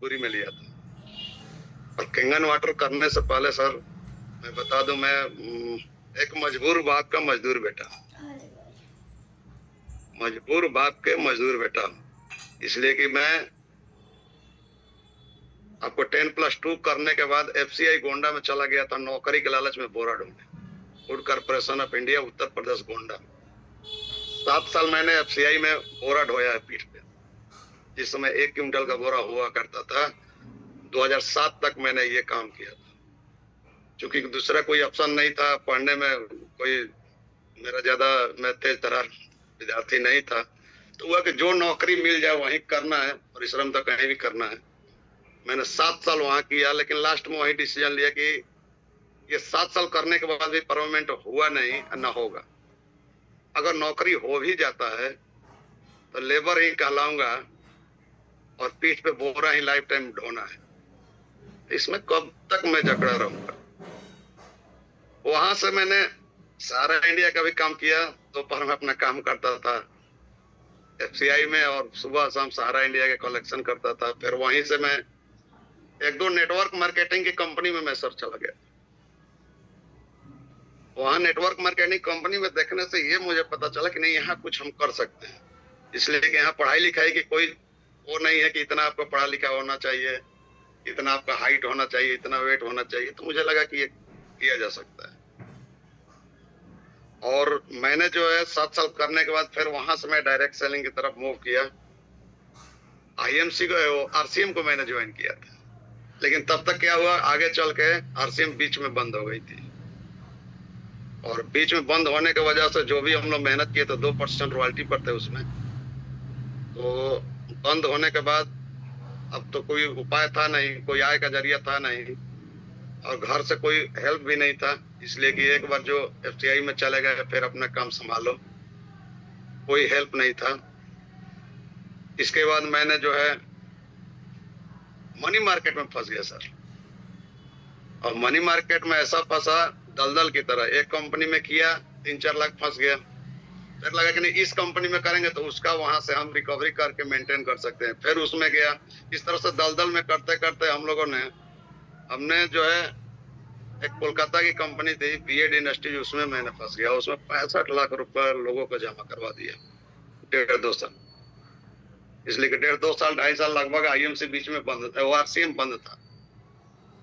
पूरी में लिया था। और किंगन वाटर करने से पहले सर मैं बता दूं, मैं एक मजबूर बाप का मजदूर बेटा, मजबूर बाप के मजदूर बेटा हूं। इसलिए कि मैं आपको 10+2 करने के बाद एफसीआई गोंडा में चला गया था नौकरी के लालच में बोरा ढूंढने, food corporation of India Uttar Pradesh Gonda में। 7 साल मैंने एफसीआई में बोरा ढोया है पीठ पे। जिस समय 1 क्विंटल का बोरा हुआ करता था, 2007 तक मैंने ये काम किया था। चूंकि दूसरा कोई ऑप्शन नहीं था, पढ़ने में कोई मेरा ज्यादा, मैं तेज तरार विद्यार्थी नहीं था, तो हुआ कि जो नौकरी मिल जाए वहीं करना है, परिश्रम तो कहीं भी करना है। मैंने 7 साल वहां किया, लेकिन लास्ट में वही डिसीजन लिया कि ये 7 साल करने के बाद भी परमानेंट हुआ नहीं, न होगा। अगर नौकरी हो भी जाता है तो लेबर ही कहलाऊंगा और पीठ पे बोरा ही लाइफ टाइम ढोना है। इसमें कब तक मैं जकड़ा रहूंगा। वहां से मैंने सारा इंडिया का भी काम किया, दोपहर में अपना काम करता था एफसीआई में, और सुबह शाम सहारा इंडिया के कलेक्शन करता था। फिर वहीं से मैं 1-2 नेटवर्क मार्केटिंग की कंपनी में मैं सर चला गया। वहां नेटवर्क मार्केटिंग कंपनी में देखने से ये मुझे पता चला कि नहीं, यहाँ कुछ हम कर सकते हैं। इसलिए कि यहाँ पढ़ाई लिखाई की कोई वो नहीं है कि इतना आपको पढ़ा लिखा होना चाहिए, इतना आपका हाइट होना चाहिए, इतना वेट होना चाहिए। तो मुझे लगा कि ये किया जा सकता है। और मैंने जो है 7 साल करने के बाद फिर वहां से मैं डायरेक्ट सेलिंग की तरफ मूव किया। आईएमसी को, आरसीएम को मैंने ज्वाइन किया था। लेकिन तब तक क्या हुआ, आगे चल के आरसीएम बीच में बंद हो गई थी, और बीच में बंद होने की वजह से जो भी हम लोग मेहनत किए तो 2% रॉयल्टी पर थे उसमें। तो बंद होने के बाद अब तो कोई उपाय था नहीं, कोई आय का जरिया था नहीं, और घर से कोई हेल्प भी नहीं था। इसलिए कि एक बार जो एफसीआई में चले गए फिर अपना काम संभालो, कोई हेल्प नहीं था। इसके बाद मैंने जो है मनी मार्केट में फंस गया सर। और मनी मार्केट में ऐसा फंसा दलदल की तरह, एक कंपनी में किया 3-4 लाख फंस गया। फिर लगा कि नहीं, इस कंपनी में करेंगे तो उसका वहां से हम रिकवरी करके मेंटेन कर सकते हैं, फिर उसमें गया। इस तरह से दलदल में करते करते हम लोगों ने, हमने जो है एक कोलकाता की कंपनी थी बीएड इंडस्ट्रीज, उसमें मैंने फंस गया। उसमें 65 लाख रुपए लोगों को जमा करवा दिया 1.5-2 साल। इसलिए कि 1.5-2 साल 2.5 साल लगभग आईएमसी बीच में बंद था, आरसीएम बंद था।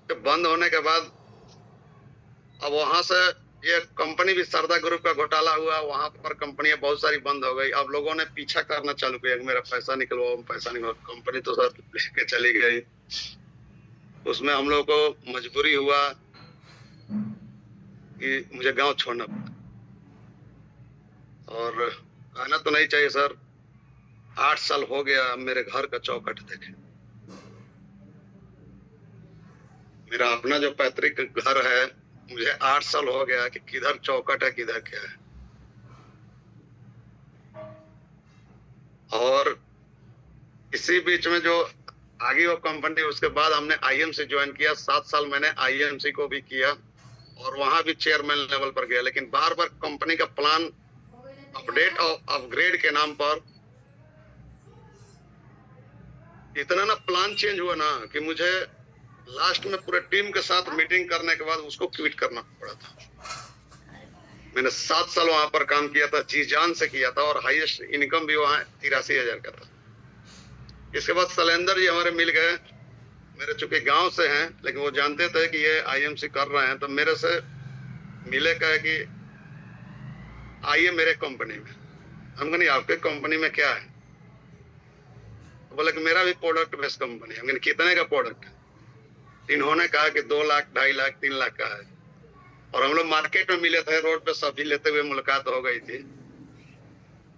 तो बंद होने के बाद अब वहां से ये कंपनी भी सरदा ग्रुप का घोटाला हुआ, वहां पर कंपनियां बहुत सारी बंद हो गई। अब लोगों ने पीछा करना चालू किया, मेरा पैसा निकलवाओ, पैसा निकलवाओ। कंपनी तो सर लेके चली गई। उसमें हम लोग को मजबूरी हुआ कि मुझे गांव छोड़ना पड़ा। और कहना तो नहीं चाहिए सर, 8 साल हो गया मेरे घर का चौखट देखे। मेरा अपना जो पैतृक घर है, मुझे 8 साल हो गया कि किधर चौखट है किधर क्या है। और इसी बीच में जो आगे वो कंपनी, उसके बाद हमने आईएमसी ज्वाइन किया। 7 साल मैंने आईएमसी को भी किया और वहां भी चेयरमैन लेवल पर गया। लेकिन बार बार कंपनी का प्लान अपडेट और अपग्रेड के नाम पर इतना ना प्लान चेंज हुआ ना कि मुझे लास्ट में पूरे टीम के साथ मीटिंग करने के बाद उसको क्विट करना पड़ा था। मैंने 7 साल वहां पर काम किया था, जी जान से किया था, और हाईएस्ट इनकम भी वहां 83,000 का था। इसके बाद शैलेंद्र जी हमारे मिल गए। मेरे चूंकि गांव से हैं, लेकिन वो जानते थे कि ये आईएमसी कर रहे हैं, तो मेरे से मिले, कहे कि आइए मेरे कंपनी में। हम कहा नहीं, आपके कंपनी में क्या है? तो बोले कि मेरा भी प्रोडक्ट बेस्ड कंपनी है। हम कहा कितने का प्रोडक्ट है? इन्होंने कहा कि 2 लाख, 2.5 लाख, 3 लाख का है। और हम लोग मार्केट में मिले थे, रोड पे सब्जी लेते हुए मुलाकात हो गई थी।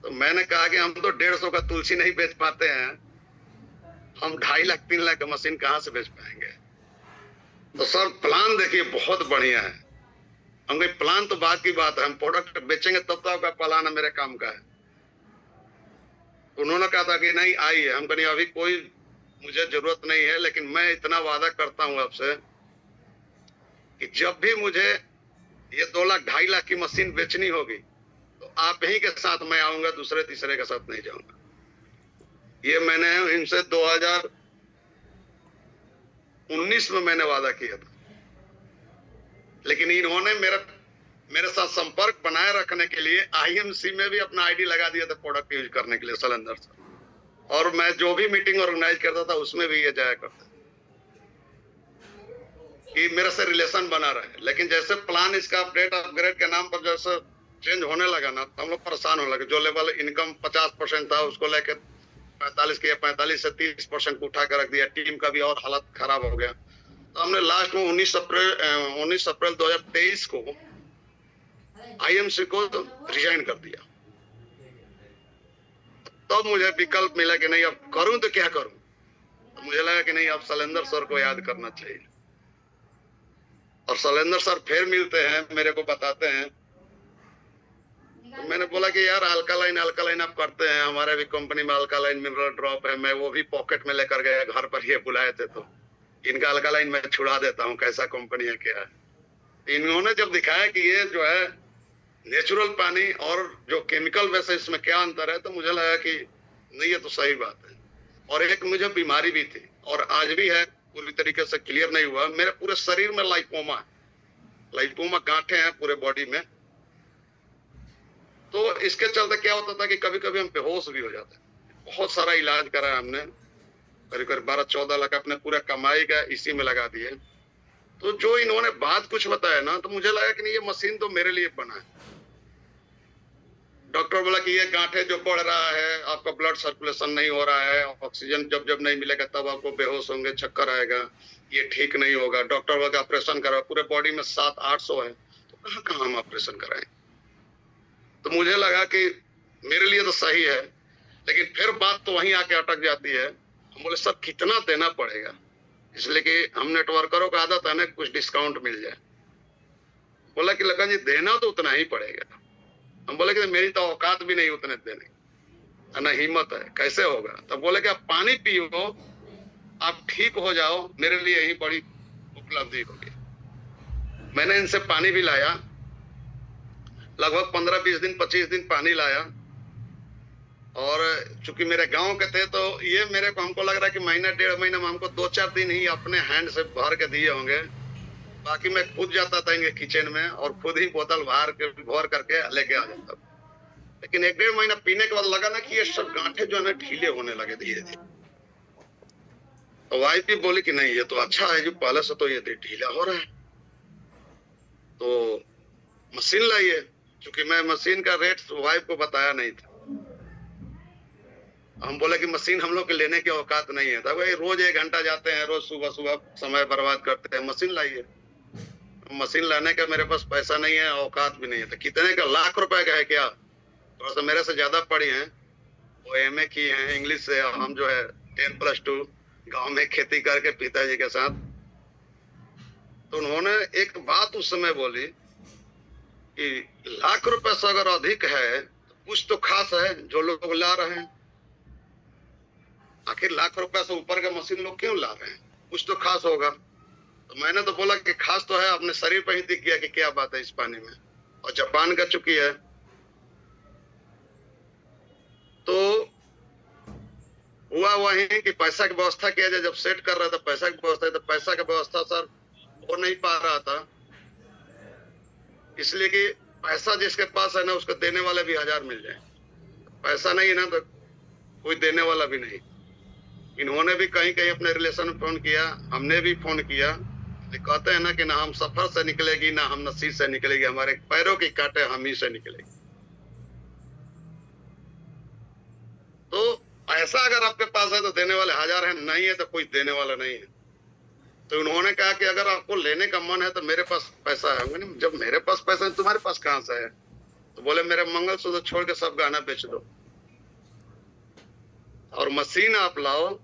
तो मैंने कहा कि हम तो 150 का तुलसी नहीं बेच पाते हैं, हम 2.5 लाख, 3 लाख का मशीन कहां से बेच पाएंगे? तो सर प्लान देखिए बहुत बढ़िया है। हम कहे प्लान तो बात की बात है, हम प्रोडक्ट बेचेंगे तब तो आपका प्लान मेरे काम का है। उन्होंने कहा था कि नहीं आइए। हम कहीं अभी कोई मुझे जरूरत नहीं है, लेकिन मैं इतना वादा करता हूं आपसे कि जब भी मुझे ये 2 लाख, 2.5 लाख की मशीन बेचनी होगी तो आप ही के साथ मैं आऊंगा, दूसरे तीसरे के साथ नहीं जाऊंगा। ये मैंने इनसे 2000 19 में मैंने वादा किया था, लेकिन इन्होंने मेरे साथ संपर्क बनाए रखने के लिए आईएमसी में भी अपना आईडी लगा दिया था प्रोडक्ट यूज करने के लिए शैलेंद्र सर, और मैं जो भी मीटिंग ऑर्गेनाइज करता था उसमें भी ये जाया करता कि मेरे से रिलेशन बना रहे। लेकिन जैसे प्लान इसका अपग्रेड के नाम पर जैसे चेंज होने लगा ना, तो हम लोग परेशान होने लगे। जो लेवल इनकम 50% था उसको लेकर 45 किया, 45 से 30% उठा कर रख दिया। टीम का भी और हालत खराब हो गया। तो हमने लास्ट में 19 अप्रैल 2023 को आईएमसी को रिजाइन कर दिया। तब मुझे विकल्प मिला कि नहीं अब करूं तो क्या करूं। तो मुझे लगा कि नहीं अब शैलेंद्र सर को याद करना चाहिए, और शैलेंद्र सर फिर मिलते हैं, मेरे को बताते हैं। तो मैंने बोला कि यार अल्कालाइन आप करते हैं, हमारे भी कंपनी में अल्कालाइन मिनरल ड्रॉप है। मैं वो भी पॉकेट में लेकर गया, घर पर ये बुलाए थे, तो इनका अल्कालाइन मैं छुड़ा देता हूँ, कैसा कंपनी है क्या है। इन्होंने जब दिखाया कि ये जो है नेचुरल पानी और जो केमिकल वैसे इसमें क्या अंतर है, तो मुझे लगा कि नहीं ये तो सही बात है। और एक मुझे बीमारी भी थी और आज भी है, पूरी तरीके से क्लियर नहीं हुआ। मेरे पूरे शरीर में लाइपोमा गांठें हैं पूरे बॉडी में। तो इसके चलते क्या होता था कि कभी कभी हम बेहोश भी हो जाते। बहुत सारा इलाज करा हमने, करीब करीब 12-14 लाख अपने पूरा कमाई का इसी में लगा दिए। तो जो इन्होंने बात कुछ बताया ना, तो मुझे लगा कि नहीं ये मशीन तो मेरे लिए बना है। डॉक्टर बोला कि ये गांठे जो बढ़ रहा है, आपका ब्लड सर्कुलेशन नहीं हो रहा है, ऑक्सीजन जब जब नहीं मिलेगा तब आपको बेहोश होंगे, चक्कर आएगा, ये ठीक नहीं होगा। डॉक्टर बोला ऑपरेशन करा, पूरे बॉडी में 700-800 है, तो कहाँ कहाँ हम ऑपरेशन कराएं। तो मुझे लगा कि मेरे लिए तो सही है, लेकिन फिर बात तो वहीं आके अटक जाती है। हम बोले सर कितना देना पड़ेगा, इसलिए कि हम नेटवर्करों का आदत है ना कुछ डिस्काउंट मिल जाए। बोला कि लखन जी देना तो उतना ही पड़ेगा। हम बोले कि मेरी तो औकात भी नहीं उतने देने, ना हिम्मत है, कैसे होगा। तब बोले कि आप पानी पियो, आप ठीक हो जाओ, मेरे लिए यही बड़ी उपलब्धि होगी। मैंने इनसे पानी भी लाया, लगभग 15-20 दिन 25 दिन पानी लाया। और चूंकि मेरे गांव के थे, तो ये मेरे को हमको लग रहा है कि महीना 1.5 महीना में हमको 2-4 दिन ही अपने हैंड से भर के दिए होंगे। बाकी मैं खुद जाता था इनके किचन में और खुद ही बोतल भर करके लेके आ जाता। लेकिन 1-1.5 महीना पीने के बाद लगा ना कि ये सब गांठे जो है ना ढीले होने लगे धीरे धीरे। तो वाइफ भी बोली कि नहीं ये तो अच्छा है, जो पहले से तो ये ढीला हो रहा है, तो मशीन लाइए। चूंकि मैं मशीन का रेट वाइफ को बताया नहीं था। हम बोले कि मशीन हम लोग के लेने की औकात नहीं है। तब रोज 1 घंटा जाते हैं, रोज सुबह सुबह समय बर्बाद करते हैं, मशीन लाइए। मशीन लाने का मेरे पास पैसा नहीं है, औकात भी नहीं है। तो कितने का, लाख रुपए का है क्या? थोड़ा सा मेरे से ज्यादा पढ़ी हैं, वो एमए की हैं इंग्लिश से, हम जो है 10+2 गांव में खेती करके पिताजी के साथ। तो उन्होंने एक बात उस समय बोली कि लाख रुपए से अगर अधिक है तो कुछ तो खास है जो लोग ला रहे हैं। आखिर लाख रुपए से ऊपर का मशीन लोग क्यों ला रहे हैं, कुछ तो खास होगा। तो मैंने तो बोला कि खास तो है, अपने शरीर पर ही दिख गया कि क्या बात है इस पानी में। और जापान का चुकी है, तो हुआ वही कि पैसा की व्यवस्था किया जाए। जब सेट कर रहा था पैसा की व्यवस्था, तो पैसा की व्यवस्था सर हो नहीं पा रहा था, इसलिए कि पैसा जिसके पास है ना उसको देने वाले भी 1000 मिल जाए। पैसा नहीं है ना तो कोई देने वाला भी नहीं। इन्होंने भी कहीं कहीं अपने रिलेशन में फोन किया, हमने भी फोन किया। कहते हैं ना कि ना हम सफर से निकलेगी ना हम नसीब से निकलेगी, हमारे पैरों की कांटे हम ही से निकलेगी। तो पैसा अगर आपके पास है तो देने वाले 1000 हैं, नहीं है तो कोई देने वाला नहीं है। तो उन्होंने कहा कि अगर आपको लेने का मन है तो मेरे पास पैसा है। जब मेरे पास पैसा है तुम्हारे पास कहां से है? तो बोले मेरे मंगलसूत्र छोड़ के सब गहना बेच दो और मशीन आप लाओ।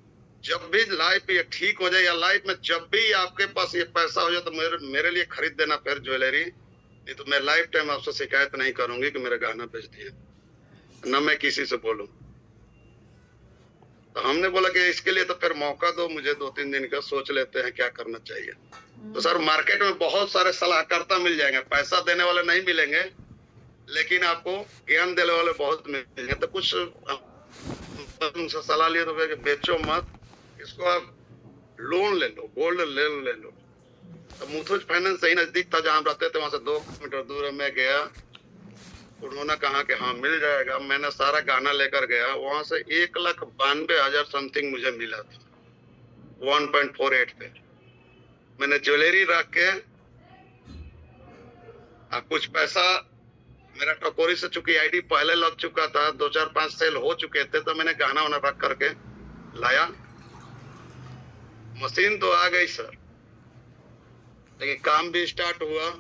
जब भी लाइफ ये ठीक हो जाए, या लाइफ में जब भी आपके पास ये पैसा हो जाए तो मेरे लिए खरीद देना फिर ज्वेलरी, नहीं तो मैं लाइफ टाइम आपसे शिकायत नहीं करूंगी कि मेरा गहना बेच दिया, न मैं किसी से बोलूं। तो हमने बोला कि इसके लिए तो फिर मौका दो मुझे, 2-3 दिन का सोच लेते हैं क्या करना चाहिए। तो सर मार्केट में बहुत सारे सलाहकर्ता मिल जाएंगे, पैसा देने वाले नहीं मिलेंगे, लेकिन आपको ज्ञान देने वाले बहुत मिलेंगे। तो कुछ उनसे सलाह लिए तो बेचो मत इसको, आप लोन ले लो, गोल्ड ले लो। तो मुथूट फाइनेंस सही नजदीक था जहां हम रहते थे, वहां से 2 किलोमीटर दूर है। मैं गया, उन्होंने कहा कि हाँ मिल जाएगा। मैंने सारा गहना लेकर गया, वहां से 1,92,000 समथिंग मुझे मिला था 1.48 पे। मैंने ज्वेलरी रख के कुछ पैसा, मेरा टकोरी से चूंकि आईडी पहले लग चुका था, 2 4 5 सेल हो चुके थे, तो मैंने गहना उन्हें रख करके लाया। मशीन तो आ गई सर, लेकिन काम भी स्टार्ट हुआ।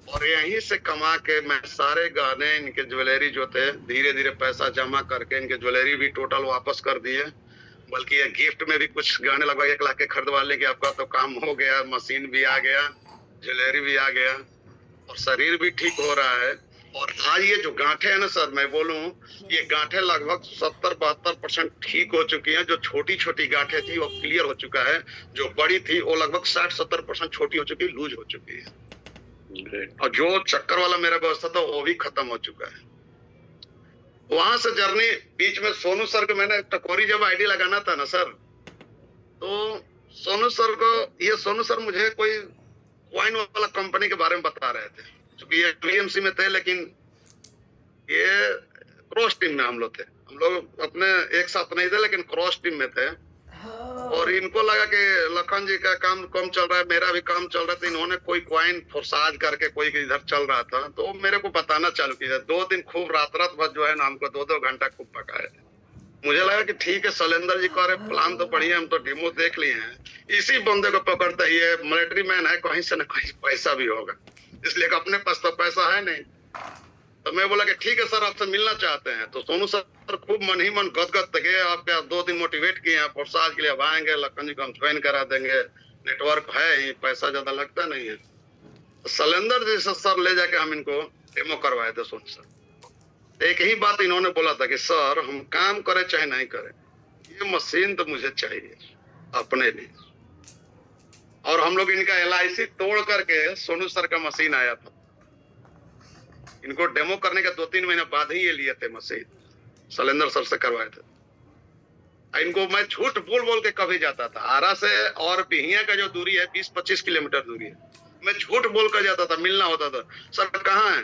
और यहीं से कमा के मैं सारे गहने, इनके ज्वेलरी जो थे, धीरे धीरे पैसा जमा करके इनके ज्वेलरी भी टोटल वापस कर दिए। बल्कि ये गिफ्ट में भी कुछ गहने लगभग 1 लाख के खरीदवा ले कि आपका तो काम हो गया, मशीन भी आ गया, ज्वेलरी भी आ गया और शरीर भी ठीक हो रहा है। और आज ये जो गांठे हैं ना सर, मैं बोलूं, ये गांठे लगभग 70-72% ठीक हो चुकी हैं। जो छोटी छोटी गांठे थी वो क्लियर हो चुका है, जो बड़ी थी वो लगभग 60-70% छोटी हो चुकी है, लूज हो चुकी है। और जो चक्कर वाला मेरा व्यवस्था था वो भी खत्म हो चुका है। वहां से जर्नी, बीच में सोनू सर को मैंने टकोरी जब आईडी लगाना था ना सर, तो सोनू सर को, ये सोनू सर मुझे कोई वाइन वाला कंपनी के बारे में बता रहे थे, क्योंकि ये बीएमसी में थे, लेकिन ये क्रॉस टीम में हम लोग थे। हम लोग अपने एक साथ नहीं थे, लेकिन क्रॉस टीम में थे। और इनको लगा कि लखन जी का काम कम चल रहा है, मेरा भी काम चल रहा था। इन्होंने कोई क्वाइन फोर्साज करके कोई इधर चल रहा था, तो मेरे को बताना चालू किया। 2 दिन खूब रात भर जो है ना, हमको 2-2 घंटा खूब पकाए। मुझे लगा कि ठीक है, शैलेंद्र जी का प्लान तो बढ़िया, हम तो डेमो देख लिए हैं, इसी बंदे को पकड़ते ही, ये मिलिट्री मैन है, कहीं से ना कहीं पैसा भी होगा, इसलिए कि अपने पास तो पैसा है नहीं। तो मैं बोला कि ठीक है सर, आपसे मिलना चाहते हैं। तो सोनू सर खूब मन ही मन गदगद थे, आपके 2 दिन मोटिवेट किए हैं, फोर्साज के लिए अब आएंगे, लखन जी को हम ज्वाइन करा देंगे, नेटवर्क है ही, पैसा ज्यादा लगता नहीं है। तो शैलेंद्र जी से सर ले जाके हम इनको डेमो करवाए थे सोनू सर। एक ही बात इन्होंने बोला था कि सर, हम काम करें चाहे नहीं करें, ये मशीन तो मुझे चाहिए अपने लिए। और हम लोग इनका LIC तोड़ करके सोनू सर का मशीन आया था। इनको डेमो करने के 2-3 महीने बाद ही ये लिए थे मशीन, शैलेंद्र सर से करवाए थे। इनको मैं झूठ बोल बोल के कभी जाता था, आरा से और बिहिया का जो दूरी है 20-25 किलोमीटर दूरी है, मैं झूठ बोल कर जाता था, मिलना होता था। सर कहाँ है?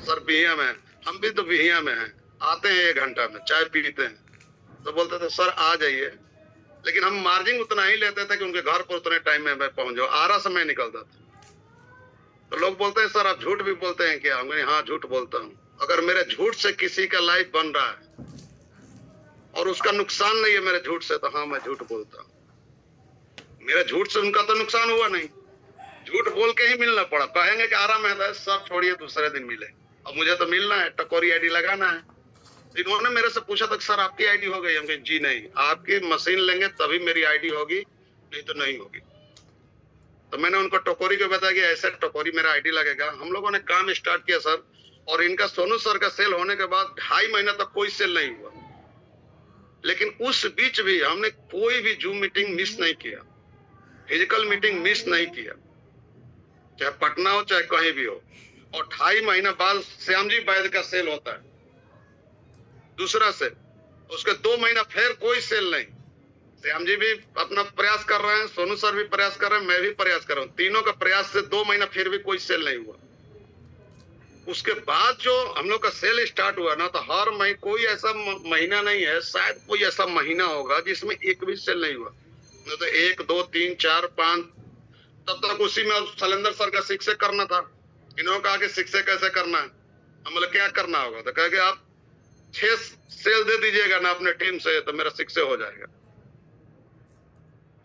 सर बिहिया में। हम भी तो बिहिया में हैं, आते हैं 1 घंटा में, चाय पीते हैं। तो बोलते थे सर आ जाइए, लेकिन हम मार्जिन उतना ही लेते थे कि उनके घर पर उतने टाइम में मैं पहुंच जाऊं। आरा से मैं निकलता था। तो लोग बोलते हैं सर आप झूठ भी बोलते हैं क्या? मैं हाँ झूठ बोलता हूँ। अगर मेरे झूठ से किसी का लाइफ बन रहा है और उसका नुकसान नहीं है मेरे झूठ से, तो हाँ मैं झूठ बोलता हूँ। मेरे झूठ से उनका तो नुकसान हुआ नहीं, झूठ बोल के ही मिलना पड़ा। कहेंगे कि आराम है, सब छोड़िए दूसरे दिन मिले। अब मुझे तो मिलना है, टकोरी आईडी लगाना है। इन्होंने मेरे से पूछा था सर आपकी आईडी हो गई? हम कहे जी नहीं, आपकी मशीन लेंगे तभी मेरी आईडी होगी, नहीं तो नहीं होगी। तो मैंने उनको टकोरी को बताया कि ऐसे टकोरी मेरा आईडी लगेगा। हम लोगों ने काम स्टार्ट किया सर, और इनका सोनू सर का सेल होने के बाद 2.5 महीना तक कोई सेल नहीं हुआ। लेकिन उस बीच भी हमने कोई भी जूम मीटिंग मिस नहीं किया, फिजिकल मीटिंग मिस नहीं किया, चाहे पटना हो चाहे कहीं भी हो। और 2.5 महीना बाद श्याम जी वैद्य का सेल होता है, दूसरा सेल। उसके 2 महीना फिर कोई सेल नहीं। श्याम जी भी अपना प्रयास कर रहे हैं, सोनू सर भी प्रयास कर रहे हैं, मैं भी प्रयास कर रहा हूँ। तीनों का प्रयास से 2 महीना फिर भी कोई सेल नहीं हुआ। उसके बाद जो हम लोग का सेल स्टार्ट हुआ ना, तो हर महीने कोई ऐसा महीना नहीं है, शायद कोई ऐसा महीना होगा जिसमें एक भी सेल नहीं हुआ। नहीं तो 1 2 3 4 5, तब तक उसी में शैलेंद्र सर का शिक्षक करना था। इन्होंने कहा कि शिक्षक कैसे करना है? हम बोले क्या करना होगा? तो कहे आप 6 सेल दे दीजिएगा ना अपने टीम से, तो मेरा शिक्षक हो जाएगा।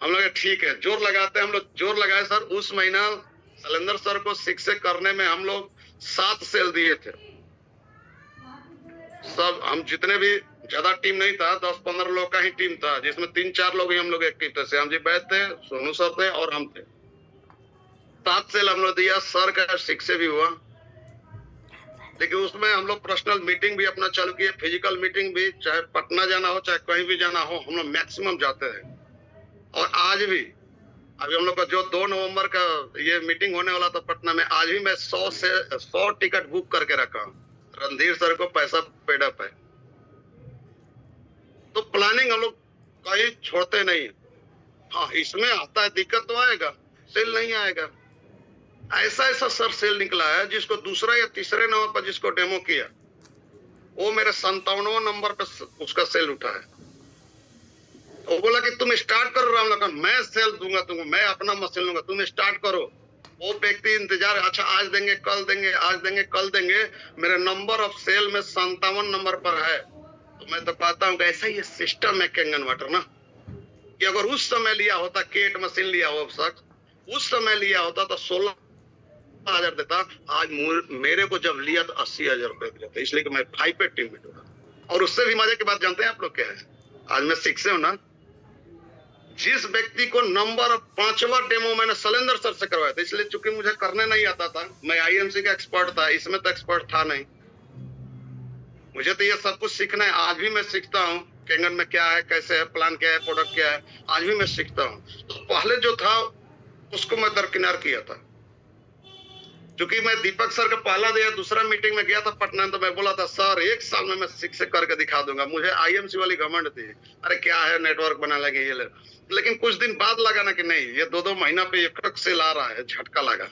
हम लोग ठीक है, जोर लगाते हैं। हम लोग जोर लगाए सर। उस महीना शैलेंद्र सर को शिक्षक करने में हम लोग 7 सेल दिए थे। सब हम जितने भी, ज्यादा टीम नहीं था, 10-15 लोग का ही टीम था, जिसमें 3-4 लोग ही हम लोग एक्टिव थे। श्याम जी बैठ थे, सोनू सर थे और हम थे। 7 सेल हम लोग दिया। सर का शिक्षक भी हुआ, लेकिन उसमें हम लोग पर्सनल मीटिंग भी अपना चालू किए, फिजिकल मीटिंग भी, चाहे पटना जाना हो चाहे कहीं भी जाना हो, हम लोग मैक्सिमम जाते हैं। और आज भी, अभी हम लोग का जो 2 नवंबर का ये मीटिंग होने वाला था पटना में, आज भी मैं 100 टिकट बुक करके रखा हूँ। रणधीर सर को पैसा पेड अप है। तो प्लानिंग हम लोग कहीं छोड़ते नहीं है। हाँ इसमें आता है, दिक्कत तो आएगा, सेल नहीं आएगा। ऐसा ऐसा सर सेल निकला है जिसको दूसरा या तीसरे नंबर पर जिसको डेमो किया वो मेरे 57वां नंबर पे उसका सेल उठा है। वो बोला कि तुम स्टार्ट करो राम लखन, मैं सेल दूंगा तुमको, मैं अपना मशीन लूंगा, तुम स्टार्ट करो। वो व्यक्ति इंतजार, अच्छा आज देंगे कल देंगे, आज देंगे कल देंगे, मेरे नंबर ऑफ सेल में 57 नंबर पर है। तो मैं तो कहता हूँ कि ऐसा ही सिस्टम है कैंगन वाटर ना, कि अगर उस समय लिया होता, केट मशीन लिया हो शख्स, उस समय लिया होता तो 16,000 देता। आज मेरे को जब लिया तो 80,000 रुपए दिया था, इसलिए कि मैं 5 पे टीम में डूबा। और उससे भी मजे की बात जानते हैं आप लोग क्या है, आज मैं 6 से हूं ना, जिस व्यक्ति को नंबर 5वां डेमो मैंने शैलेंद्र सर से करवाया था, इसलिए चूंकि मुझे करने नहीं आता था, मैं आईएमसी का एक्सपर्ट था, इसमें तो एक्सपर्ट था नहीं, मुझे तो ये सब कुछ सीखना है। आज भी मैं सीखता हूँ कैंगन में क्या है, कैसे है, प्लान क्या है, प्रोडक्ट क्या है, आज भी मैं सीखता हूँ। तो पहले जो था उसको मैं दरकिनार किया था, क्योंकि मैं दीपक सर का पहला दिया, दूसरा मीटिंग में गया था पटना, तो मैं बोला था सर 1 साल में मैं सीख से करके दिखा दूंगा। मुझे आईएमसी वाली घमंड थी, अरे क्या है नेटवर्क बना लेंगे ये ले। लेकिन कुछ दिन बाद लगा ना कि नहीं, ये 2-2 महीना पे एक सेल आ रहा है, झटका लगा।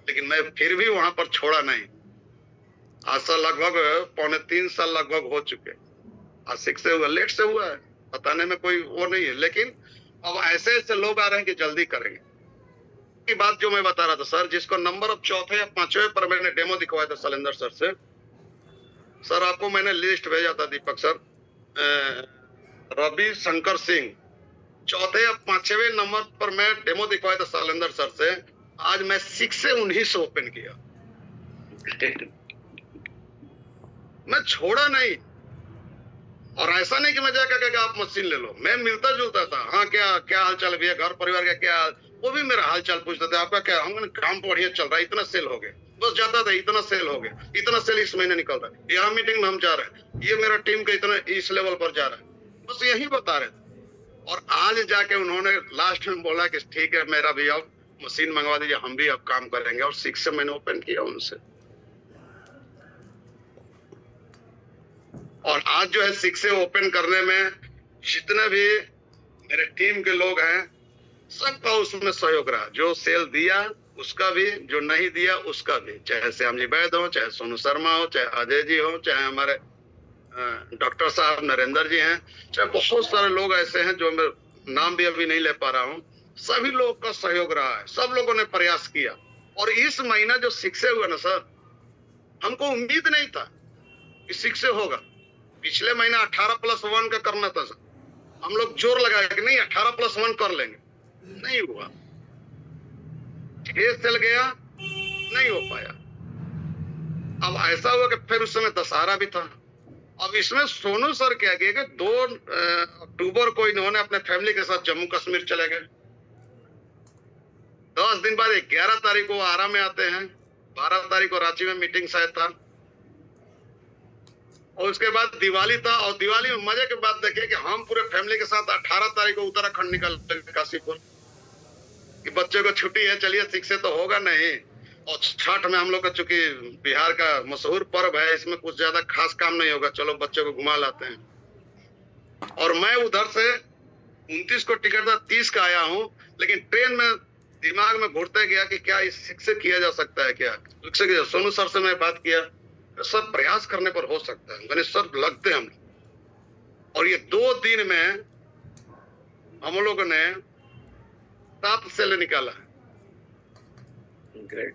लेकिन मैं फिर भी वहां पर छोड़ा नहीं। आज से लगभग 2.25 साल लगभग हो चुके। आज 6 से हुआ, लेट से हुआ है, बताने में कोई वो नहीं है। लेकिन अब ऐसे ऐसे लोग आ रहे हैं कि जल्दी करेंगे की बात जो मैं बता रहा था सर, जिसको नंबर अब 4थे या 5वें पर मैंने डेमो दिखवाया था शैलेंद्र सर से। सर आपको मैंने लिस्ट भेजा था दीपक सर, रवि शंकर सिंह 4थे या 5वें नंबर पर मैं डेमो दिखवाया था शैलेंद्र सर से। आज मैं 6 से 19 ओपन किया, मैं छोड़ा नहीं। और ऐसा नहीं कि मैं जाकर के आप मशीन ले लो, मैं मिलता जुलता था। हाँ क्या हाल चाल भैया, घर परिवार का क्या, वो भी मेरा हाल चाल पूछते थे, आपका क्या, हम काम बढ़िया चल रहा है, इतना सेल हो गया, बस जाता था, इतना सेल हो गया, इतना सेल इस महीने निकल रहा है, यहाँ मीटिंग में हम जा रहे हैं, ये मेरा टीम का इतना इस लेवल पर जा रहा है, बस यही बता रहे थे। और आज जाके उन्होंने लास्ट में बोला कि ठीक है मेरा भी अब मशीन मंगवा दीजिए, हम भी अब काम करेंगे। और 6 से मैंने ओपन किया उनसे। और आज जो है 6 से ओपन करने में जितने भी मेरे टीम के लोग हैं सबका उसमें सहयोग रहा, जो सेल दिया उसका भी, जो नहीं दिया उसका भी, चाहे श्याम जी वैद हो, चाहे सोनू शर्मा हो, चाहे अजय जी हो, चाहे हमारे डॉक्टर साहब नरेंद्र जी हैं, चाहे बहुत सारे लोग ऐसे हैं जो मैं नाम भी अभी नहीं ले पा रहा हूँ। सभी लोग का सहयोग रहा है, सब लोगों ने प्रयास किया। और इस महीना जो 6 से हुआ ना सर, हमको उम्मीद नहीं था कि 6 से होगा। पिछले महीना 18+1 का करना था सर, हम लोग जोर लगाए कि नहीं 18+1 कर लेंगे, नहीं हुआ। 6 सेल गया, नहीं हो पाया। अब ऐसा हुआ कि फिर उस समय दशहरा भी था। अब इसमें सोनू सर क्या किए कि 2 अक्टूबर को इन्होंने अपने फैमिली के साथ जम्मू कश्मीर चले गए। 10 दिन बाद 11 तारीख को आरा में आते हैं, 12 तारीख को रांची में मीटिंग शायद था, और उसके बाद दिवाली था। और दिवाली में मजे की बात देखिए कि हम पूरे फैमिली के साथ 18 तारीख को उत्तराखंड निकल काशीपुर, कि बच्चों को छुट्टी है, चलिए 6 से तो होगा नहीं। और छठ में हम लोग का चूंकि बिहार का मशहूर पर्व है, इसमें कुछ ज्यादा खास काम नहीं होगा, चलो बच्चों को घुमा लाते हैं। और मैं उधर से 29 को टिकट था, 30 का आया हूँ। लेकिन ट्रेन में दिमाग में घुरते गया कि क्या इस 6 से किया जा सकता है क्या। सोनू सर से मैं बात किया, सर प्रयास करने पर हो सकता है, मैंने सर लगते हम। और ये 2 दिन में हम लोगों ने 7 सेल निकाला है। ग्रेट।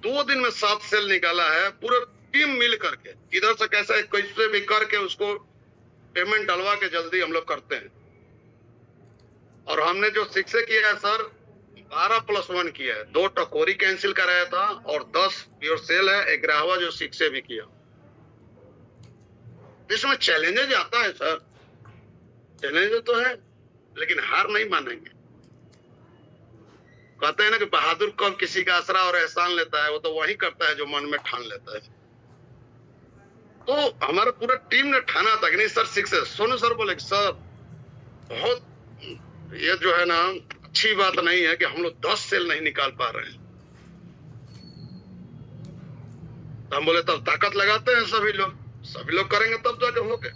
2 दिन में 7 सेल निकाला है, पूरा टीम मिल करके। इधर से कैसे कैसे भी करके उसको पेमेंट डलवा के जल्दी हम लोग करते हैं। और हमने जो 6 से किया है सर, 12+1 किया है। 2 टकोरी कैंसिल कराया था और 10 प्योर सेल है, 11वां जो 6 से भी किया। इसमें चैलेंजेज आता है सर, चैलेंजेज तो है, लेकिन हार नहीं मानेंगे। कहते हैं ना कि बहादुर कब किसी का आसरा और एहसान लेता है, वो तो वही करता है जो मन में ठान लेता है। तो हमारा पूरा टीम ने ठाना था कि नहीं सर 6 से। सोनू सर बोले सर बहुत ये जो है ना अच्छी बात नहीं है कि हम लोग 10 सेल नहीं निकाल पा रहे हैं। तो हम बोले तब ताकत लगाते हैं, सभी लोग करेंगे तब जाके हो गए।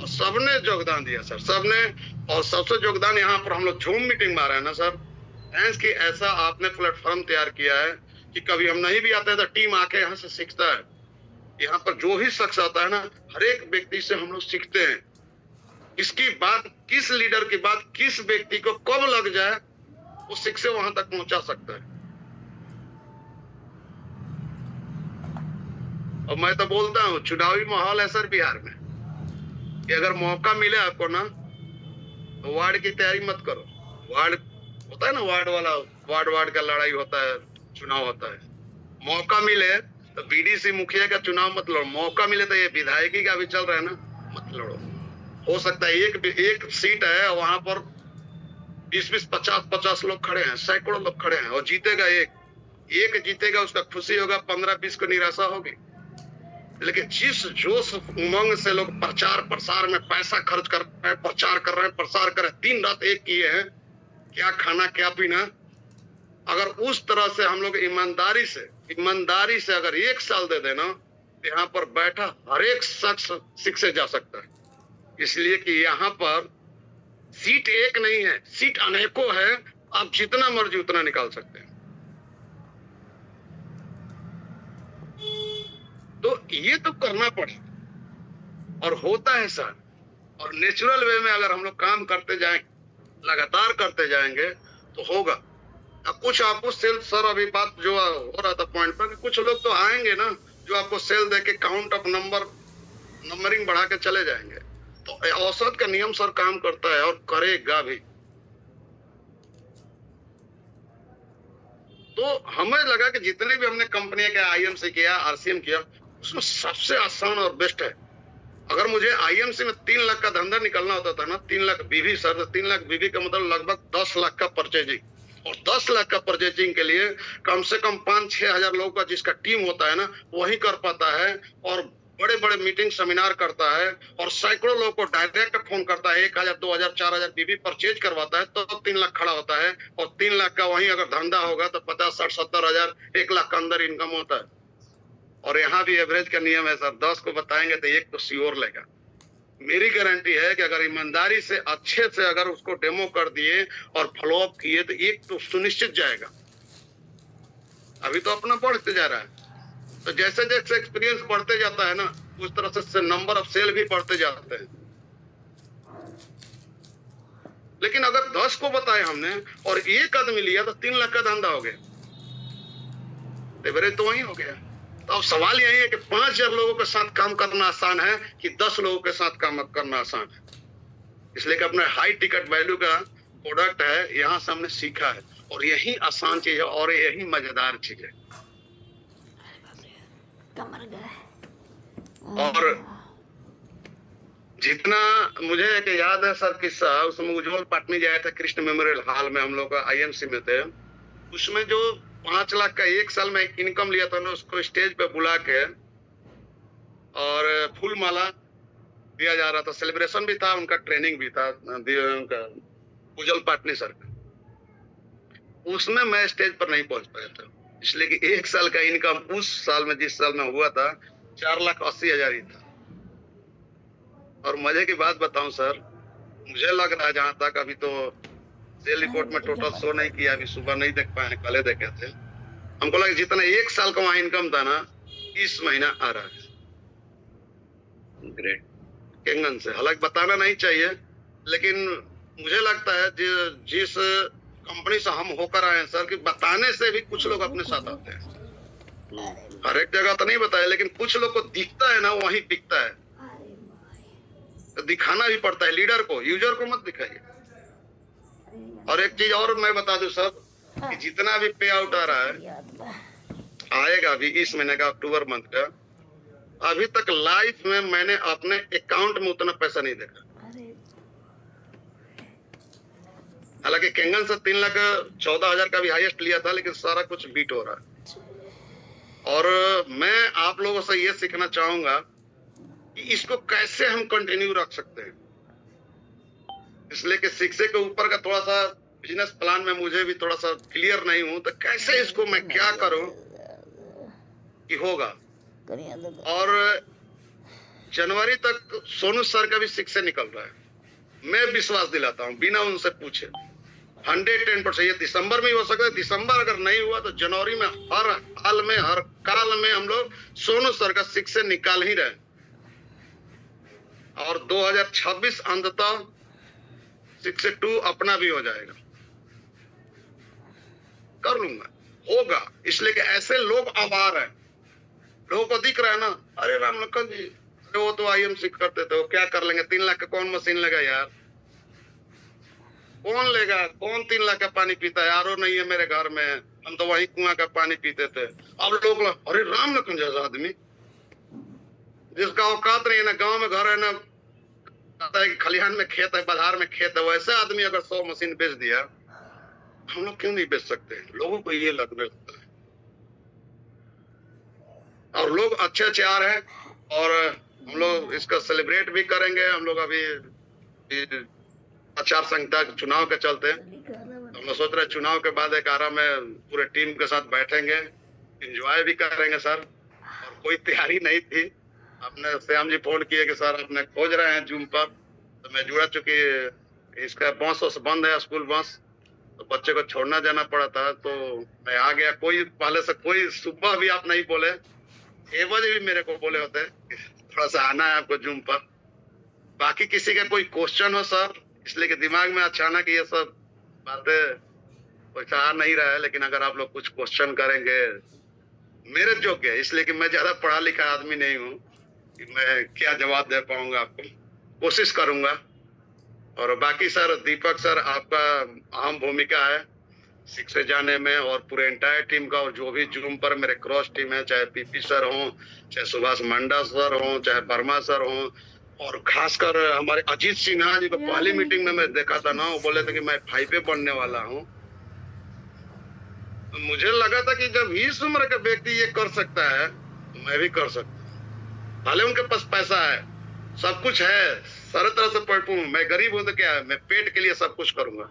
और सबने योगदान दिया सर, सबने। और सबसे योगदान यहाँ पर हम लोग जूम मीटिंग में आ रहे हैं ना सर, थैंक्स कि ऐसा आपने प्लेटफॉर्म तैयार किया है कि कभी हम नहीं भी आते हैं तो टीम आके यहाँ से सीखता है। यहाँ पर जो भी शख्स आता है ना, हर एक व्यक्ति से हम लोग सीखते हैं। इसकी बात, किस लीडर की बात किस व्यक्ति को कब लग जाए, वो शिक्षा वहां तक पहुंचा सकता है। और मैं तो बोलता हूँ चुनावी माहौल है सर बिहार में, कि अगर मौका मिले आपको ना, तो वार्ड की तैयारी मत करो। वार्ड होता है ना, वार्ड का लड़ाई होता है, चुनाव होता है। मौका मिले तो बीडीसी मुखिया का चुनाव मत लड़ो। मौका मिले तो ये विधायकी का भी चल रहा है ना, मत लड़ो। हो सकता है एक सीट है, वहां पर 20-20, 50-50 लोग खड़े हैं, सैकड़ों लोग खड़े हैं, और जीतेगा एक जीतेगा, उसका खुशी होगा, 15-20 को निराशा होगी। लेकिन जिस जोश उमंग से लोग प्रचार प्रसार में पैसा खर्च कर रहे हैं, प्रचार कर रहे हैं, प्रसार कर रहे हैं, दिन रात एक किए हैं, क्या खाना क्या पीना, अगर उस तरह से हम लोग ईमानदारी से अगर 1 साल दे देना, यहाँ पर बैठा हर एक शख्स शिक्षे जा सकता है। इसलिए कि यहाँ पर सीट एक नहीं है, सीट अनेकों है। आप जितना मर्जी उतना निकाल सकते हैं। तो ये तो करना पड़ेगा, और होता है सर। और नेचुरल वे में अगर हम लोग काम करते जाएं, लगातार करते जाएंगे, तो होगा। अब कुछ आपको सेल, सर अभी बात जो हो रहा था पॉइंट पर, कुछ लोग तो आएंगे ना जो आपको सेल दे के काउंट ऑफ नंबरिंग बढ़ा के चले जाएंगे। तो औसत का नियम सर काम करता है, और करेगा भी। तो हमें लगा कि जितने भी हमने कंपनी के आईएमसी किया, आरसीएम किया, उसमें सबसे आसान और बेस्ट है। अगर मुझे आईएमसी में 3 लाख का धंधा निकलना होता था ना, 3 लाख बीवी सर, 3 लाख बीवी का मतलब लगभग 10 लाख का परचेजिंग। और 10 लाख का परचेजिंग के लिए कम से कम 5-6 हजार लोगों का जिसका टीम होता है ना, वही कर पाता है। और बड़े बड़े मीटिंग सेमिनार करता है, और सैकड़ों लोगों को डायरेक्ट फोन करता है, 1000, 2000, 4000 बीबी परचेज करवाता है, तो 3 लाख खड़ा होता है। और 3 लाख का वही अगर धंधा होगा तो 50, 60, 70 हजार, 1 लाख का अंदर इनकम होता है। और यहाँ भी एवरेज का नियम है सर, 10 को बताएंगे तो 1 तो श्योर लेगा। मेरी गारंटी है कि अगर ईमानदारी से अच्छे से अगर उसको डेमो कर दिए और फॉलो अप किए, तो 1 तो सुनिश्चित जाएगा। अभी तो अपना बढ़ते जा रहा है, तो जैसे जैसे एक्सपीरियंस बढ़ते जाता है ना, उस तरह से नंबर ऑफ सेल भी बढ़ते जाते हैं। लेकिन अगर 10 को बताए हमने और 1 आदमी लिया, तो 3 लाख का धंधा हो गया, एवरेज तो वही हो गया। तो अब सवाल यही है कि 5000 लोगों के साथ काम करना आसान है कि 10 लोगों के साथ काम करना आसान है। इसलिए कि अपने हाई टिकट वैल्यू का प्रोडक्ट है, यहाँ से हमने सीखा है, और यही आसान चीज है और यही मजेदार चीज है। और जितना मुझे एक याद है सर किस्सा, उसमें उज्जवल पाटनी जाए थे कृष्ण मेमोरियल हॉल में, हम लोग आईएमसी में थे। उसमें जो 5 लाख का 1 साल में इनकम लिया था ना, उसको स्टेज पे बुला के और फूल माला दिया जा रहा था, सेलिब्रेशन भी था, उनका ट्रेनिंग भी था, उनका उज्जवल पाटनी सर का। उसमें मैं स्टेज पर नहीं पहुंच पाया था, इसलिए कि 1 साल का इनकम उस साल में, जिस साल में हुआ था, 4,80,000 ही था। और मजे की बात बताऊं सर, मुझे लग रहा है जहां तक, अभी तो सेल रिपोर्ट में टोटल शो नहीं किया, अभी सुबह नहीं देख पाए, कल देखे थे। हमको लगा जितना 1 साल का वहां इनकम था ना, इस महीना आ रहा है। ग्रेट केंगन से, हालांकि बताना नहीं चाहिए, लेकिन मुझे लगता है जिस कंपनी से हम होकर आए हैं सर, कि बताने से भी कुछ लोग अपने साथ आते हैं। हर एक जगह तो नहीं बताया, लेकिन कुछ लोग को दिखता है ना, वही दिखता है, तो दिखाना भी पड़ता है। लीडर को, यूजर को मत दिखाइए। और एक चीज और मैं बता दूं सब, कि जितना भी पे आउट आ रहा है, आएगा भी इस महीने का, अक्टूबर मंथ का, अभी तक लाइफ में मैंने अपने अकाउंट में उतना पैसा नहीं देखा। हालांकि केंगन से 3,14,000 का भी हाईएस्ट लिया था, लेकिन सारा कुछ बीट हो रहा है। और मैं आप लोगों से ये सीखना चाहूंगा कि इसको कैसे हम कंटिन्यू रख सकते हैं। इसलिए कि शिक्षा के ऊपर का थोड़ा सा बिजनेस प्लान में मुझे भी थोड़ा सा क्लियर नहीं हूं, तो कैसे इसको मैं क्या करूं कि होगा। और जनवरी तक सोनू सर का भी शिक्षण निकल रहा है। मैं विश्वास दिलाता हूँ बिना उनसे पूछे 110%। ये दिसंबर में ही हो सकता है, दिसंबर अगर नहीं हुआ तो जनवरी में हर हाल में हर काल में हम लोग सोनू सर का शिक्षण निकाल ही रहे। और 2026 अंततः 6-2 अपना भी हो जाएगा, कर लूंगा, होगा। इसलिए कि ऐसे लोग आभार हैं, लोगों को दिख रहा है ना, अरे राम लखन जी, अरे वो तो आईएमसी करते थे, वो क्या कर लेंगे, 3 लाख का कौन मशीन लेगा यार, कौन लेगा, कौन 3 लाख का पानी पीता है, आरओ नहीं है मेरे घर में, हम तो वही कुआं का पानी पीते थे। अब लोग, अरे राम लखन जैसा आदमी जिसका औकात नहीं है ना, गांव में घर है ना, खलिहान में खेत है, बाजार में खेत है, वैसे आदमी अगर 100 मशीन बेच दिया, हम लोग क्यों नहीं बेच सकते? लोगों को ये लगने लगता है। और लोग अच्छे आ रहे हैं और हम लोग इसका सेलिब्रेट भी करेंगे। हम लोग अभी आचार संहिता चुनाव के चलते हम लोग सोच रहे हैं चुनाव के बाद एक आराम में पूरे टीम के साथ बैठेंगे, एंजॉय भी करेंगे सर। और कोई तैयारी नहीं थी, आपने श्याम जी फोन किए कि सर आपने खोज रहे हैं जूम पर, तो मैं जुड़ा, चूंकि इसका बस बंद है, स्कूल बस, तो बच्चे को छोड़ना जाना पड़ा था, तो मैं आ गया। कोई पहले से कोई सुबह भी आप नहीं बोले, 6 बजे भी मेरे को बोले होते थोड़ा सा आना है आपको जूम पर। बाकी किसी का कोई क्वेश्चन हो सर, इसलिए कि दिमाग में अचानक ये सब बातें कुछ आ नहीं रहा है, लेकिन अगर आप लोग कुछ क्वेश्चन करेंगे मेरे योग्य है, इसलिए कि मैं ज्यादा पढ़ा लिखा आदमी नहीं हूँ कि मैं क्या जवाब दे पाऊंगा आपको, कोशिश करूंगा। और बाकी सर दीपक सर आपका अहम भूमिका है शिक्षे जाने में, और पूरे एंटायर टीम का, और जो भी जूम पर मेरे क्रॉस टीम है, चाहे पीपी सर हो, चाहे सुभाष मंडा सर हो, चाहे वर्मा सर हो, और खासकर हमारे अजीत सिन्हा जी को पहली मीटिंग में मैं देखा था ना, वो बोले थे कि मैं FIPA बनने वाला हूँ। तो मुझे लगा था कि जब इस उम्र का व्यक्ति ये कर सकता है तो मैं भी कर सकता हूँ। भले उनके पास पैसा है, सब कुछ है, सारे तरह से परिपूर्ण, मैं गरीब हूं तो क्या है, मैं पेट के लिए सब कुछ करूंगा।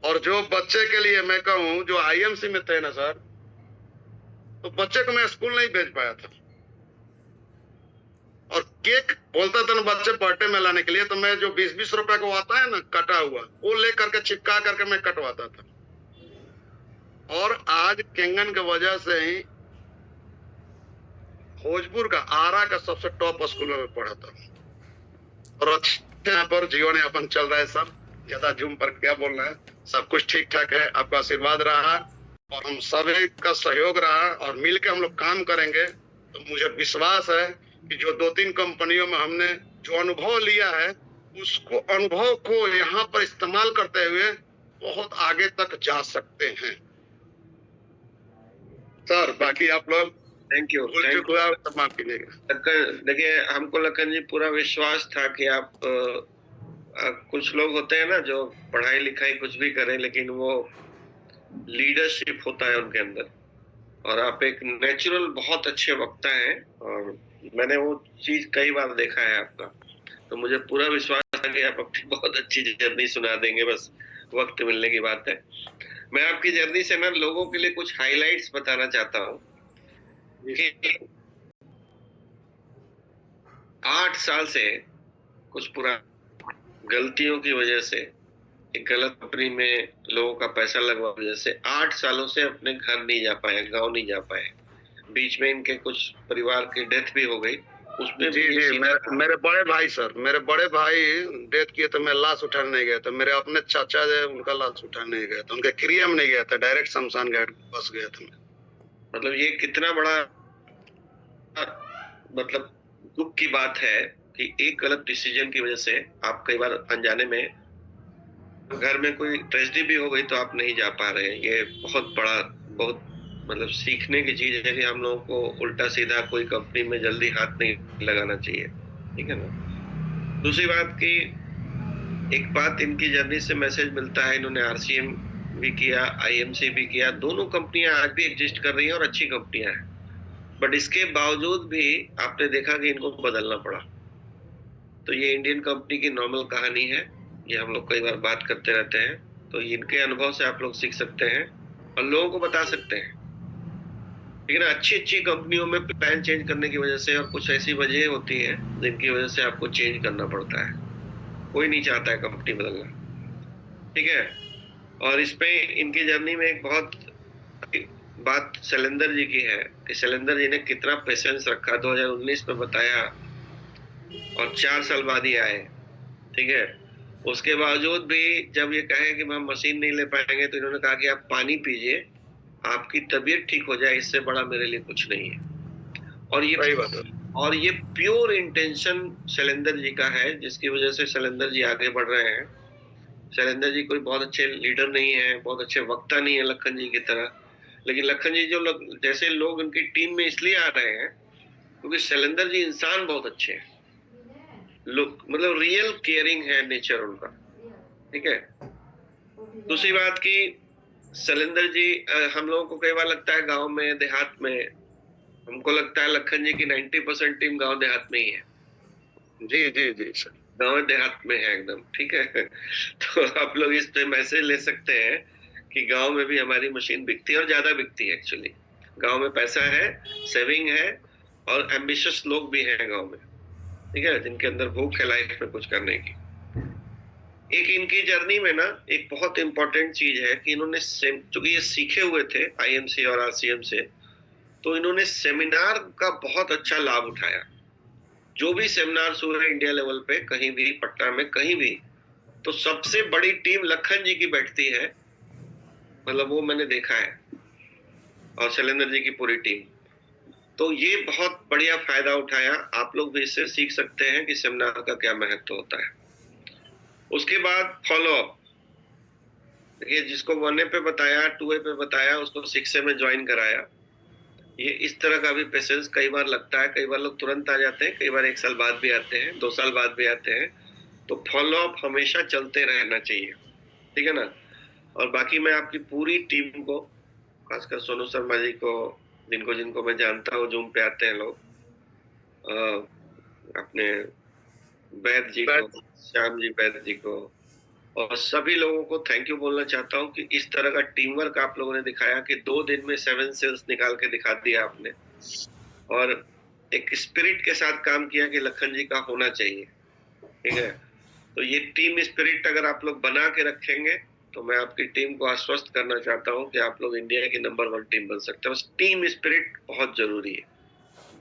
और जो बच्चे के लिए मैं कहूँ, जो IMC में थे ना सर, तो बच्चे को मैं स्कूल नहीं भेज पाया था, और केक बोलता था ना बच्चे बर्थडे में लाने के लिए, तो मैं जो 20-20 रुपए को आता है ना कटा हुआ, वो ले करके चिपका करके मैं कटवाता था। और आज केंगन की वजह से ही भोजपुर का, आरा का सबसे टॉप स्कूल में पढ़ा था, और अच्छे यहाँ पर जीवन यापन चल रहा है सर। ज्यादा जूम पर क्या बोलना है, सब कुछ ठीक ठाक है, आपका आशीर्वाद रहा और हम सभी का सहयोग रहा, और मिलकर हम लोग काम करेंगे। तो मुझे विश्वास है कि जो 2-3 कंपनियों में हमने जो अनुभव लिया है, उसको अनुभव को यहाँ पर इस्तेमाल करते हुए बहुत आगे तक जा सकते हैं सर। बाकी आप लोग थैंक यू माफ कीजिएगा। देखिए, हमको लखन जी पूरा विश्वास था कि आप कुछ लोग होते हैं ना जो पढ़ाई लिखाई कुछ भी करें, लेकिन वो लीडरशिप होता है उनके अंदर, और आप एक नेचुरल बहुत अच्छे वक्ता हैं, और मैंने वो चीज कई बार देखा है आपका, तो मुझे पूरा विश्वास है कि आप अपनी बहुत अच्छी जर्नी सुना देंगे, बस वक्त मिलने की बात है। मैं आपकी जर्नी से ना लोगों के लिए कुछ हाइलाइट्स बताना चाहता हूँ कि 8 साल से कुछ पुरानी गलतियों की वजह से, एक गलत कंपनी में लोगों का पैसा लगवा वजह से 8 सालों से अपने घर नहीं जा पाए, गांव नहीं जा पाए। बीच में इनके कुछ परिवार की डेथ भी हो गई, उसमें जी मेरे बड़े भाई सर, मेरे बड़े भाई डेथ किए तो मैं लाश उठाने नहीं गया था, मेरे अपने चाचा जो उनका लाश उठाने नहीं गया था, उनके क्रिया में नहीं गया था, डायरेक्ट शमशान घाट बस गया था। मतलब ये कितना बड़ा मतलब दुख की बात है कि एक गलत डिसीजन की वजह से आप कई बार अनजाने में घर में कोई ट्रेजेडी भी हो गई तो आप नहीं जा पा रहे हैं। ये बहुत बड़ा, बहुत मतलब सीखने की चीज है कि हम लोगों को उल्टा सीधा कोई कंपनी में जल्दी हाथ नहीं लगाना चाहिए, ठीक है ना। दूसरी बात की, एक बात इनकी जर्नी से मैसेज मिलता है, इन्होंने RCM भी किया, IMC भी किया, दोनों कंपनियां आज भी एग्जिस्ट कर रही हैं और अच्छी कंपनियां हैं, बट इसके बावजूद भी आपने देखा कि इनको बदलना पड़ा। तो ये इंडियन कंपनी की नॉर्मल कहानी है, ये हम लोग कई बार बात करते रहते हैं, तो इनके अनुभव से आप लोग सीख सकते हैं और लोगों को बता सकते हैं। लेकिन अच्छी अच्छी कंपनियों में प्लान चेंज करने की वजह से और कुछ ऐसी वजह होती है जिनकी वजह से आपको चेंज करना पड़ता है। कोई नहीं चाहता है कंपनी बदलना, ठीक है। और इसमें इनकी जर्नी में एक बहुत बात शैलेंद्र जी की है कि शैलेंद्र जी ने कितना पेशेंस रखा। 2019 में बताया और 4 साल बाद ही आए, ठीक है। उसके बावजूद भी जब ये कहे कि हम मशीन नहीं ले पाएंगे तो इन्होंने कहा कि आप पानी पीजिए, आपकी तबीयत ठीक हो जाए, इससे बड़ा मेरे लिए कुछ नहीं है। और सही बात है। ये प्योर इंटेंशन शैलेंद्र जी का है, जिसकी वजह से शैलेंद्र जी आगे बढ़ रहे हैं। शैलेंद्र जी कोई बहुत अच्छे लीडर नहीं है, बहुत अच्छे वक्ता नहीं है लखन जी की तरह, लेकिन लखन जी जैसे लोग उनकी टीम में इसलिए आ रहे हैं क्योंकि शैलेंद्र जी इंसान बहुत अच्छे हैं। लोग मतलब रियल केयरिंग है नेचर उनका, ठीक है। दूसरी बात की शैलेंद्र जी, हम लोगों को कई बार लगता है गांव में देहात में, हमको लगता है लखन जी की 90% टीम गांव देहात में ही है। जी जी जी सर, गांव देहात में है एकदम, ठीक है। तो आप लोग इस पे मैसेज ले सकते हैं कि गांव में भी हमारी मशीन बिकती है और ज्यादा बिकती है एक्चुअली। गांव में पैसा है, सेविंग है और एम्बिशियस लोग भी हैं गांव में, ठीक है, जिनके अंदर भूख है लाइफ में कुछ करने की। एक इनकी जर्नी में ना एक बहुत इंपॉर्टेंट चीज है कि इन्होंने चूंकि ये सीखे हुए थे आईएमसी और आरसीएम से, तो इन्होंने सेमिनार का बहुत अच्छा लाभ उठाया। जो भी सेमिनार हुए हैं इंडिया लेवल पे, कहीं भी पटना में कहीं भी, तो सबसे बड़ी टीम लखन जी की बैठती है, मतलब वो मैंने देखा है, और शैलेंद्र जी की पूरी टीम। तो ये बहुत बढ़िया फायदा उठाया। आप लोग भी इससे सीख सकते हैं कि सेमिनार का क्या महत्व होता है। उसके बाद फॉलो अप, देखिए जिसको 1A पे बताया, 2A पे बताया, उसको 6A में ज्वाइन कराया। ये इस तरह का भी पेशेंस कई बार लगता है। कई बार लोग तुरंत आ जाते हैं, कई बार 1 साल बाद भी आते हैं, 2 साल बाद भी आते हैं। तो फॉलो अप हमेशा चलते रहना चाहिए, ठीक है ना। और बाकी मैं आपकी पूरी टीम को, खासकर सोनू शर्मा जी को, जिनको जिनको मैं जानता हूँ, जूम पे आते हैं लोग, अपने वैद्य जी को, श्याम जी वैद्य जी को, और सभी लोगों को थैंक यू बोलना चाहता हूँ कि इस तरह का टीम वर्क आप लोगों ने दिखाया कि 2 दिन में 7 सेल्स निकाल के दिखा दिया आपने, और एक स्पिरिट के साथ काम किया कि लखन जी का होना चाहिए, ठीक है। तो ये टीम स्पिरिट अगर आप लोग बना के रखेंगे तो मैं आपकी टीम को आश्वस्त करना चाहता हूँ कि आप लोग इंडिया की नंबर 1 टीम बन सकते हैं। बस टीम स्पिरिट बहुत जरूरी है,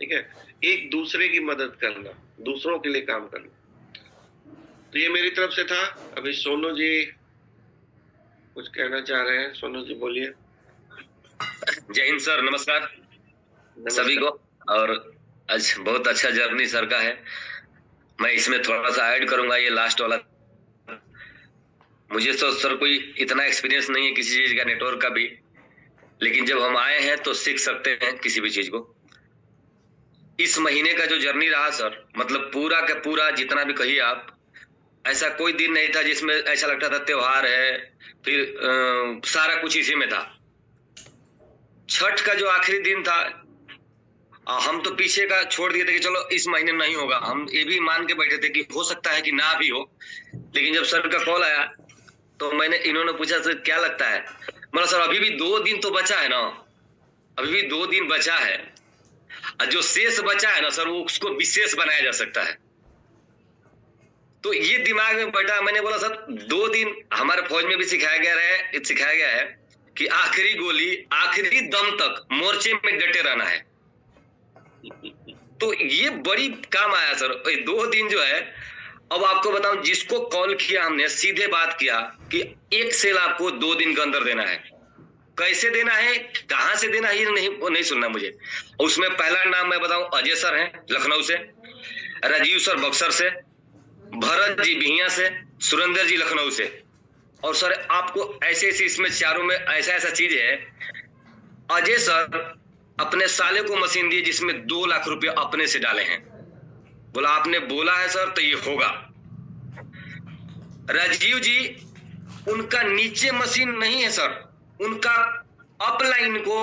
ठीक है। एक दूसरे की मदद करना, दूसरों के लिए काम करना। तो ये मेरी तरफ से था। अभी सोनू जी कुछ कहना चाह रहे हैं। सोनू जी बोलिए। जय हिंद सर, नमस्कार सभी को। और आज बहुत अच्छा जर्नी सर का है। मैं इसमें थोड़ा सा ऐड करूंगा, ये लास्ट वाला। मुझे तो सर कोई इतना एक्सपीरियंस नहीं है किसी चीज का, नेटवर्क का भी, लेकिन जब हम आए हैं तो सीख सकते हैं किसी भी चीज को। इस महीने का जो जर्नी रहा सर, मतलब पूरा का पूरा जितना भी कहिए आप, ऐसा कोई दिन नहीं था जिसमें ऐसा लगता था त्योहार है, फिर सारा कुछ इसी में था। छठ का जो आखिरी दिन था, हम तो पीछे का छोड़ दिए थे कि चलो इस महीने नहीं होगा। हम ये भी मान के बैठे थे कि हो सकता है कि ना भी हो, लेकिन जब सर का कॉल आया तो इन्होंने पूछा सर क्या लगता है, मतलब सर अभी भी 2 दिन तो बचा है ना, अभी भी 2 दिन बचा है, और जो शेष बचा है ना सर, वो उसको विशेष बनाया जा सकता है। तो ये दिमाग में बैठा। मैंने बोला सर 2 दिन हमारे फौज में भी सिखाया गया है कि आखिरी गोली आखिरी दम तक मोर्चे में डटे रहना है। तो ये बड़ी काम आया सर। 2 दिन जो है, अब आपको बताऊं, जिसको कॉल किया हमने सीधे बात किया कि 1 सेल आपको 2 दिन के अंदर देना है। कैसे देना है, कहां से देना है, ये नहीं सुनना मुझे। उसमें पहला नाम मैं बताऊं, अजय सर हैं लखनऊ से, राजीव सर बक्सर से, भरत जी बिहिया से, सुरेंद्र जी लखनऊ से। और सर आपको ऐसे इसमें चारों में ऐसा चीज है, अजय सर अपने साले को मशीन दी जिसमें 2 लाख रुपए अपने से डाले हैं। बोला आपने बोला है सर तो ये होगा। राजीव जी, उनका नीचे मशीन नहीं है सर, उनका अपलाइन को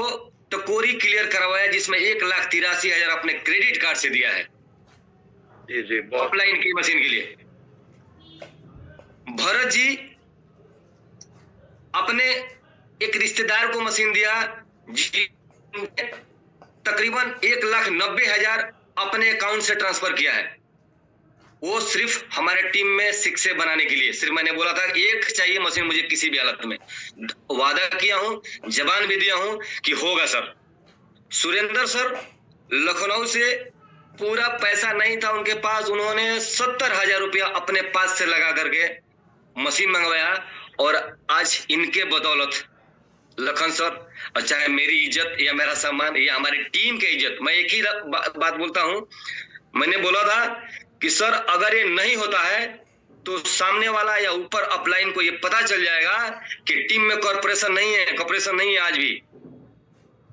टकोरी क्लियर करवाया जिसमें 1,83,000 अपने क्रेडिट कार्ड से दिया है जी जी, अपलाइन की मशीन के लिए। भरत जी अपने एक रिश्तेदार को मशीन दिया तकरीबन 1,90,000 अपने अकाउंट से ट्रांसफर किया है, वो सिर्फ हमारे टीम में शिक्षे बनाने के लिए। सिर्फ मैंने बोला था एक चाहिए मशीन मुझे किसी भी हालत में, वादा किया हूं, जबान भी दिया हूं कि होगा सर। सुरेंद्र सर लखनऊ से पूरा पैसा नहीं था उनके पास, उन्होंने 70,000 रुपया अपने पास से लगा करके मशीन मंगवाया, और आज इनके बदौलत लखन सर, और चाहे मेरी इज्जत या मेरा सम्मान या हमारी टीम की इज्जत, मैं एक ही बात बोलता हूं, मैंने बोला था कि सर अगर ये नहीं होता है तो सामने वाला या ऊपर अपलाइन को ये पता चल जाएगा कि टीम में कॉर्पोरेशन नहीं है, कॉर्पोरेशन नहीं है। आज भी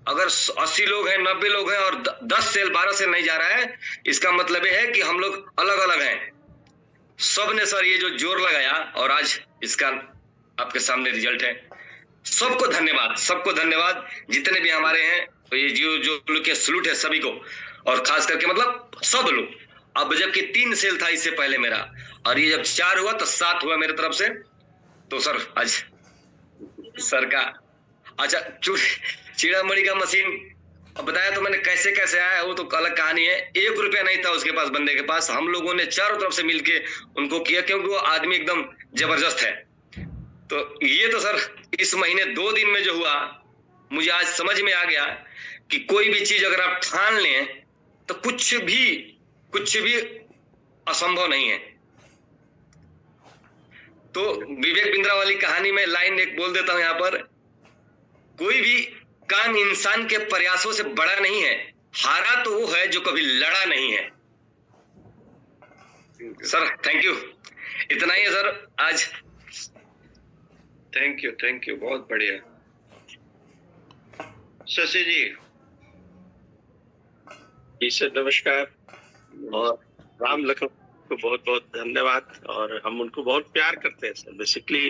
अगर 80 लोग हैं, 90 लोग हैं और 10 सेल 12 सेल नहीं जा रहा है, इसका मतलब ये है कि हम लोग अलग अलग हैं। सब ने सर ये जो जोर लगाया और आज इसका आपके सामने रिजल्ट है। सबको धन्यवाद, सबको धन्यवाद, जितने भी हमारे हैं, तो ये जो लोग के सलूट है सभी को, और खास करके मतलब सब लोग। अब जबकि 3 सेल था इससे पहले मेरा, और ये जब 4 हुआ तो 7 हुआ मेरे तरफ से। तो सर आज सर का अच्छा चीड़ामणि का मशीन बताया तो मैंने कैसे कैसे आया, वो तो अलग कहानी है। 1 रुपया नहीं था उसके पास, बंदे के पास। हम लोगों ने चारों तरफ से मिलके उनको किया, क्योंकि वो आदमी एकदम जबरदस्त है। तो ये तो सर इस महीने 2 दिन में जो हुआ, मुझे आज समझ में आ गया कि कोई भी चीज अगर आप ठान लें तो कुछ भी असंभव नहीं है। तो विवेक बिंद्रा वाली कहानी में लाइन एक बोल देता हूं यहाँ पर, कोई भी काम इंसान के प्रयासों से बड़ा नहीं है, हारा तो वो है जो कभी लड़ा नहीं है। सर थैंक यू, इतना ही है सर आज। थैंक यू, बहुत बढ़िया। शशि जी सर नमस्कार, और राम लखन को बहुत बहुत धन्यवाद, और हम उनको बहुत प्यार करते हैं सर। बेसिकली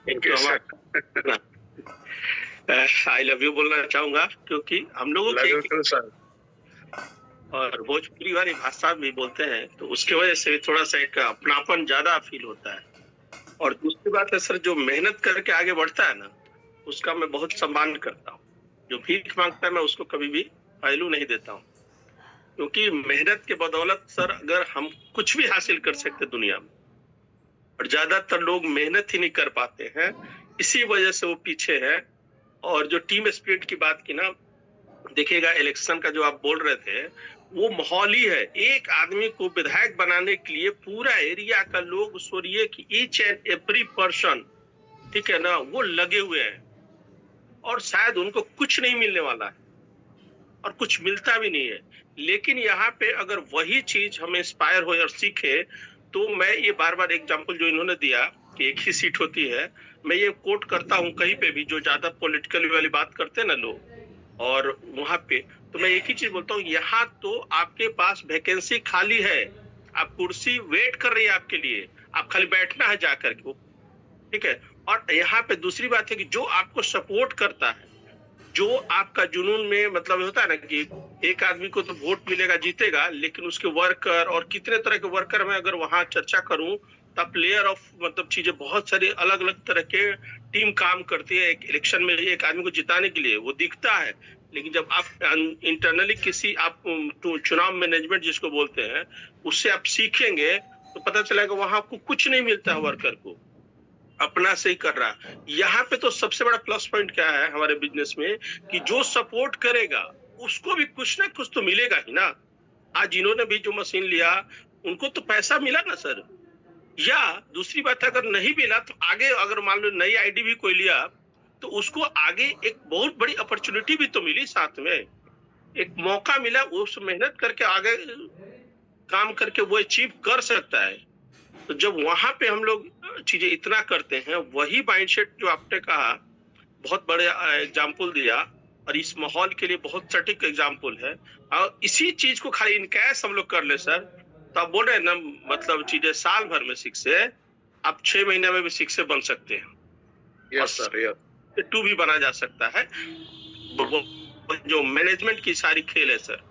इनको हमारा आई लव यू बोलना चाहूंगा, क्योंकि हम लोगों के सर और भोजपुरी वाली भाषा भी बोलते हैं, तो उसके वजह से थोड़ा सा एक अपनापन ज्यादा फील होता है। और दूसरी बात है सर, जो मेहनत करके आगे बढ़ता है ना, उसका मैं बहुत सम्मान करता हूँ। जो भीख मांगता है मैं उसको कभी भी वैल्यू नहीं देता हूँ, क्योंकि मेहनत के बदौलत सर अगर हम कुछ भी हासिल कर सकते दुनिया में, और ज्यादातर लोग मेहनत ही नहीं कर पाते हैं, इसी वजह से वो पीछे है। और जो टीम स्पिरिट की बात की ना, देखिएगा इलेक्शन का जो आप बोल रहे थे, वो माहौल ही है। एक आदमी को विधायक बनाने के लिए पूरा एरिया का लोग सोचिए कि ईच एंड एवरी पर्सन, ठीक है ना, वो लगे हुए हैं, और शायद उनको कुछ नहीं मिलने वाला है और कुछ मिलता भी नहीं है। लेकिन यहाँ पे अगर वही चीज हमें इंस्पायर हो और सीखे, तो मैं ये बार बार एग्जांपल जो इन्होंने दिया कि एक ही सीट होती है, मैं ये कोट करता हूँ कहीं पे भी, जो ज्यादा पॉलिटिकल वाली बात करते हैं ना लोग, और वहां पे तो मैं एक ही चीज बोलता हूँ, यहाँ तो आपके पास वैकेंसी खाली है, आप कुर्सी वेट कर रही है आपके लिए, आप खाली बैठना है जाकर के, ठीक है। और यहाँ पे दूसरी बात है कि जो आपको सपोर्ट करता है, जो आपका जुनून में मतलब होता है ना कि एक आदमी को तो वोट मिलेगा जीतेगा, लेकिन उसके वर्कर और कितने तरह के वर्कर में अगर वहां चर्चा करूं, तब लेयर ऑफ मतलब चीजें बहुत सारी अलग अलग तरह के टीम काम करती है। एक इलेक्शन में एक आदमी को जिताने के लिए वो दिखता है, लेकिन जब आप इंटरनली किसी आप चुनाव मैनेजमेंट जिसको बोलते हैं, उससे आप सीखेंगे तो पता चलेगा वहां आपको कुछ नहीं मिलता है, वर्कर को अपना से ही कर रहा। यहाँ पे तो सबसे बड़ा प्लस पॉइंट क्या है हमारे बिजनेस में, कि जो सपोर्ट करेगा उसको भी कुछ ना कुछ तो मिलेगा ही ना। आज इन्होंने भी जो मशीन लिया, उनको तो पैसा मिला ना सर। या दूसरी बात है, अगर नहीं मिला तो आगे अगर मान लो नई आईडी भी कोई लिया, तो उसको आगे एक बहुत बड़ी अपॉर्चुनिटी भी तो मिली, साथ में एक मौका मिला, उस मेहनत करके आगे काम करके वो अचीव कर सकता है। तो जब वहां पे हम लोग चीजें इतना करते हैं, वही माइंडसेट जो आपने कहा बहुत बड़े एग्जाम्पल दिया, और इस माहौल के लिए बहुत सटीक एग्जाम्पल है। और इसी चीज को खाली इनकैश हम लोग कर ले सर, तो आप बोल रहे हैं ना, मतलब चीजें साल भर में शिक्षे, आप 6 महीने में भी शिक्षे बन सकते हैं। यस सर, 2 भी बना जा सकता है। जो मैनेजमेंट की सारी खेल है सर,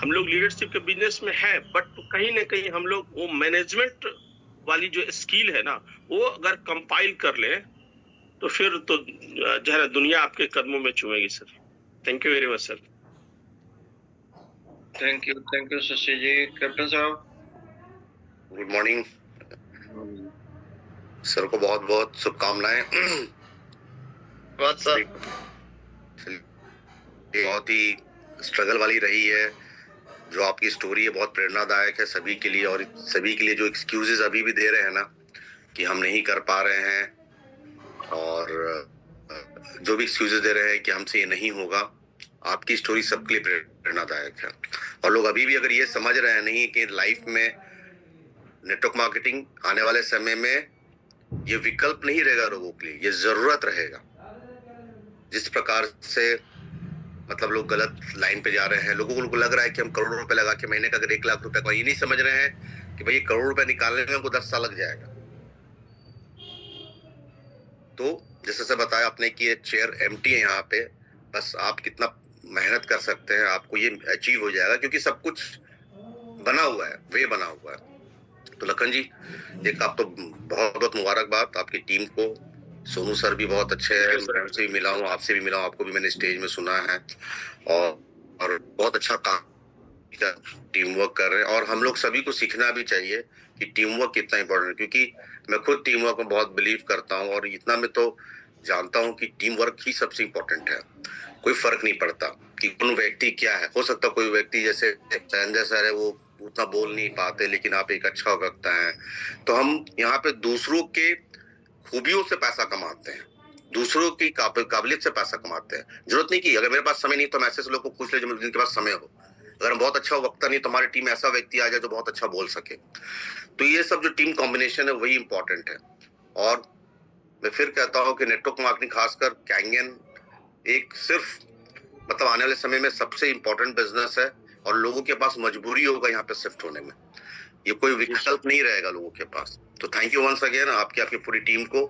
हम लोग लीडरशिप के बिजनेस में है, बट कहीं ना कहीं हम लोग वो मैनेजमेंट वाली जो स्किल है ना, वो अगर कंपाइल कर ले, तो फिर तो जो है दुनिया आपके कदमों में चूमेगी sir. Thank you very much sir. Thank you Shashi ji. Captain साहब, गुड मॉर्निंग सर को बहुत बहुत शुभकामनाएं। बात सर बहुत ही स्ट्रगल वाली रही है जो आपकी स्टोरी है, बहुत प्रेरणादायक है सभी के लिए। और सभी के लिए जो एक्सक्यूजेस अभी भी दे रहे हैं ना कि हम नहीं कर पा रहे हैं, और जो भी एक्सक्यूजेस दे रहे हैं कि हमसे ये नहीं होगा, आपकी स्टोरी सबके लिए प्रेरणादायक है। और लोग अभी भी अगर ये समझ रहे हैं नहीं कि लाइफ में नेटवर्क मार्केटिंग आने वाले समय में ये विकल्प नहीं रहेगा लोगों के लिए, ये जरूरत रहेगा। जिस प्रकार से मतलब लोग गलत लाइन पे जा रहे हैं, लोगों को लग रहा है कि हम करोड़ों रुपए लगा के महीने का अगर 1 लाख रुपए का, ये नहीं समझ रहे हैं कि भाई करोड़ रुपए निकालने में हमको 10 साल लग जाएगा। तो जैसे से बताया आपने कि ये चेयर एम्प्टी है यहाँ पे, बस आप कितना मेहनत कर सकते हैं आपको ये अचीव हो जाएगा, क्योंकि सब कुछ बना हुआ है, वे बना हुआ है। तो लखन जी, एक आप तो बहुत बहुत मुबारकबाद आपकी टीम को। सोनू सर भी बहुत अच्छे हैं, मैं उनसे भी मिला हूँ, आपसे भी मिला हूँ, आपको भी मैंने स्टेज में सुना है, और बहुत अच्छा काम टीम वर्क कर रहे हैं। और हम लोग सभी को सीखना भी चाहिए कि टीम वर्क कितना इंपॉर्टेंट है, क्योंकि मैं खुद टीम वर्क में बहुत बिलीव करता हूँ, और इतना मैं तो जानता हूँ कि टीम वर्क ही सबसे इम्पोर्टेंट है। कोई फर्क नहीं पड़ता कि कौन व्यक्ति क्या है। हो सकता कोई व्यक्ति जैसे संजय सर है, वो उतना बोल नहीं पाते, लेकिन आप एक अच्छा वक्ता है। तो हम यहाँ पे दूसरों के खूबियों से पैसा कमाते हैं, दूसरों की काबिलियत से पैसा कमाते हैं। जरूरत नहीं कि अगर मेरे पास समय नहीं तो मैं ऐसे लोग को पूछ ले जिनके पास समय हो। अगर हम बहुत अच्छा वक्ता नहीं तो हमारी टीम ऐसा व्यक्ति आ जाए जो बहुत अच्छा बोल सके। तो ये सब जो टीम कॉम्बिनेशन है वही इंपॉर्टेंट है। और मैं फिर कहता हूँ कि नेटवर्क मार्केटिंग खासकर कैंगन एक सिर्फ मतलब आने वाले समय में सबसे इंपॉर्टेंट बिजनेस है, और लोगों के पास मजबूरी होगा यहाँ पे शिफ्ट होने में, ये कोई विकल्प नहीं रहेगा लोगों के पास। तो थैंक यू वंस अगेन आपकी पूरी टीम को,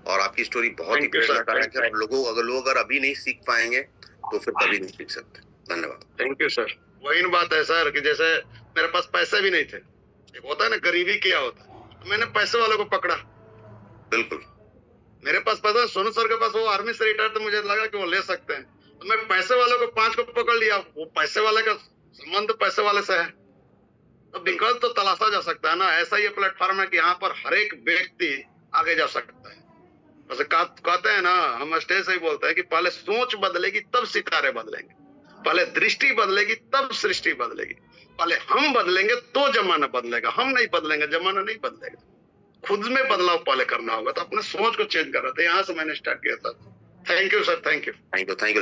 और आपकी स्टोरी बहुत ही प्रेरणादायक है। लोग अगर अभी नहीं सीख पाएंगे तो फिर कभी नहीं सीख सकते। धन्यवाद। Thank you sir. वही बात है सर कि जैसे मेरे पास पैसे भी नहीं थे, एक होता है ना गरीबी क्या होता है, तो मैंने पैसे वालों को पकड़ा। बिल्कुल मेरे पास पैसा, सोनू सर के पास वो आर्मी से रिटायर, तो मुझे लगा कि वो ले सकते हैं, तो मैं पैसे वालों को 5 को पकड़ लिया। वो पैसे वाले का संबंध पैसे वाले से है, तो विकल्प तो तलाशा जा सकता है ना। ऐसा ही प्लेटफॉर्म है कि यहाँ पर हर एक व्यक्ति आगे जा सकता है। वैसे कहते हैं ना, हम स्टेज से ही बोलते हैं कि पहले सोच बदलेगी तब सितारे बदलेंगे, पहले दृष्टि बदलेगी तब सृष्टि बदलेगी, पहले हम बदलेंगे तो जमाना बदलेगा। हम नहीं बदलेंगे, जमाना नहीं बदलेगा। खुद में बदलाव पहले करना होगा, तो अपने सोच को चेंज कर रहा था, यहाँ से मैंने स्टार्ट किया था। Thank you sir, thank you.